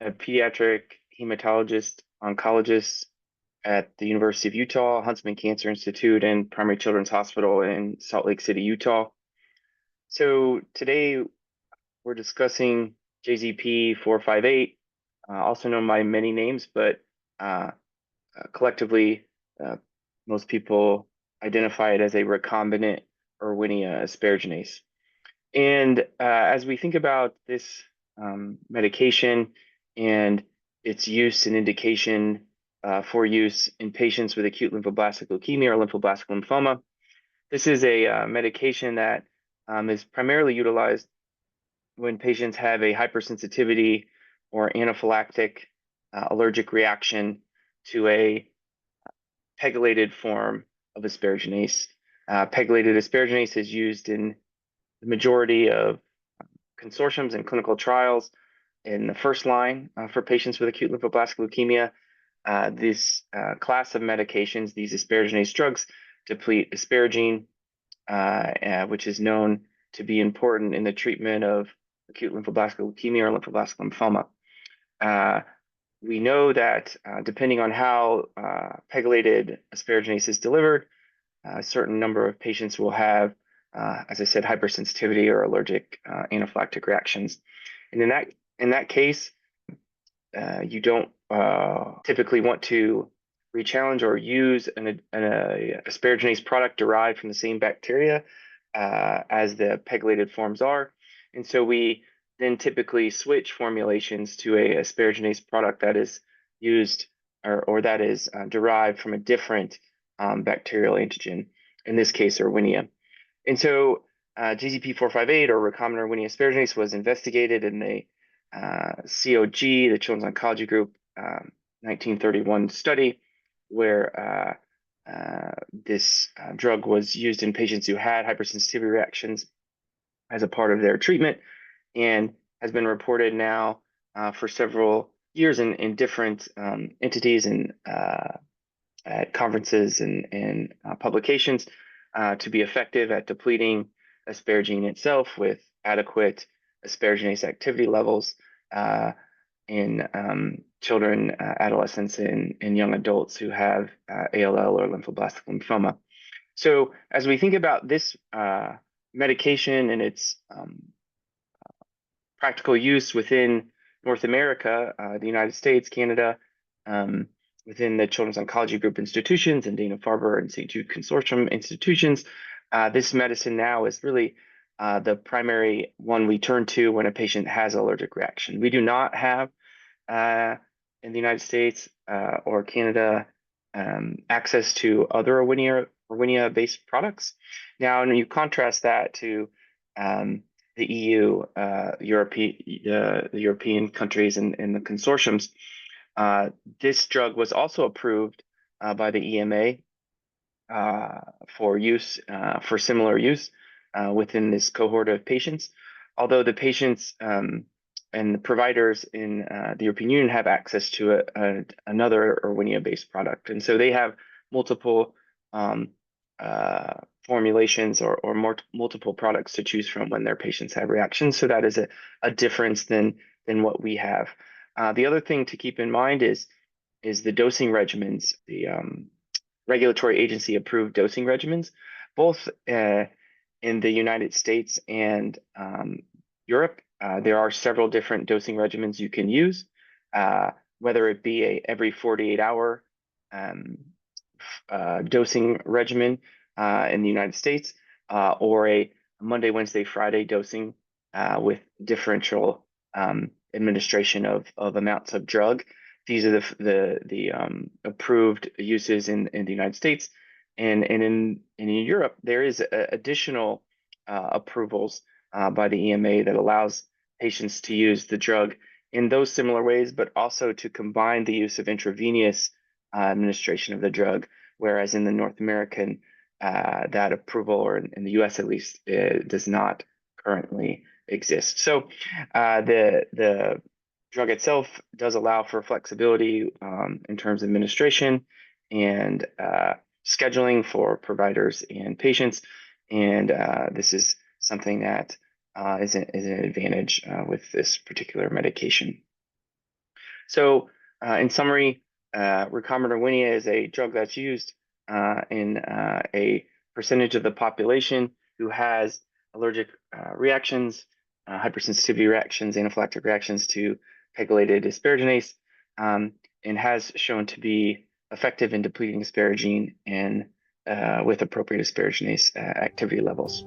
a pediatric hematologist oncologist at the University of Utah, Huntsman Cancer Institute, and Primary Children's Hospital in Salt Lake City, Utah. So today we're discussing JZP458, also known by many names, but collectively, uh, most people identify it as a recombinant Erwinia asparaginase. And as we think about this medication and its use and indication for use in patients with acute lymphoblastic leukemia or lymphoblastic lymphoma, this is a medication that is primarily utilized when patients have a hypersensitivity or anaphylactic allergic reaction to a pegylated form of asparaginase. Pegylated asparaginase is used in the majority of consortiums and clinical trials in the first line for patients with acute lymphoblastic leukemia. This class of medications, these asparaginase drugs, deplete asparagine, which is known to be important in the treatment of acute lymphoblastic leukemia or lymphoblastic lymphoma. We know that depending on how pegylated asparaginase is delivered, a certain number of patients will have, as I said, hypersensitivity or allergic anaphylactic reactions. And in that case, you don't typically want to rechallenge or use an asparaginase product derived from the same bacteria as the pegylated forms are. And so we then typically switch formulations to a asparaginase product that is used or that is derived from a different bacterial antigen, in this case, Erwinia. And so JZP458 or recombinant Erwinia asparaginase was investigated in the COG, the Children's Oncology Group, 1931 study, where this drug was used in patients who had hypersensitivity reactions as a part of their treatment, and has been reported now for several years in different entities and at conferences and publications to be effective at depleting asparagine itself with adequate asparaginase activity levels in children, adolescents, and young adults who have ALL or lymphoblastic lymphoma. So as we think about this medication and its practical use within North America, the United States, Canada, within the Children's Oncology Group institutions and Dana-Farber and St. Jude Consortium institutions, this medicine now is really the primary one we turn to when a patient has an allergic reaction. We do not have in the United States or Canada access to other Erwinia-based products. Now, when you contrast that to the EU, the European countries and the consortiums, this drug was also approved by the EMA for use, for similar use within this cohort of patients. Although the patients and the providers in the European Union have access to another Erwinia-based product. And so they have multiple formulations or multiple products to choose from when their patients have reactions. So that is a difference than what we have. The other thing to keep in mind is the dosing regimens, the regulatory agency approved dosing regimens, both in the United States and Europe. There are several different dosing regimens you can use, whether it be a every 48-hour dosing regimen in the United States, or a Monday, Wednesday, Friday dosing with differential administration of amounts of drug. These are the approved uses in the United States, and in Europe there is additional approvals by the EMA that allows patients to use the drug in those similar ways, but also to combine the use of intravenous administration of the drug, whereas in the North American that approval, or in the US at least, does not currently exist. So the drug itself does allow for flexibility in terms of administration and scheduling for providers and patients, and this is something that is an advantage with this particular medication. So, in summary, recombinant Erwinia is a drug that's used in a percentage of the population who has allergic reactions, hypersensitivity reactions, anaphylactic reactions to pegylated asparaginase, and has shown to be effective in depleting asparagine and with appropriate asparaginase activity levels.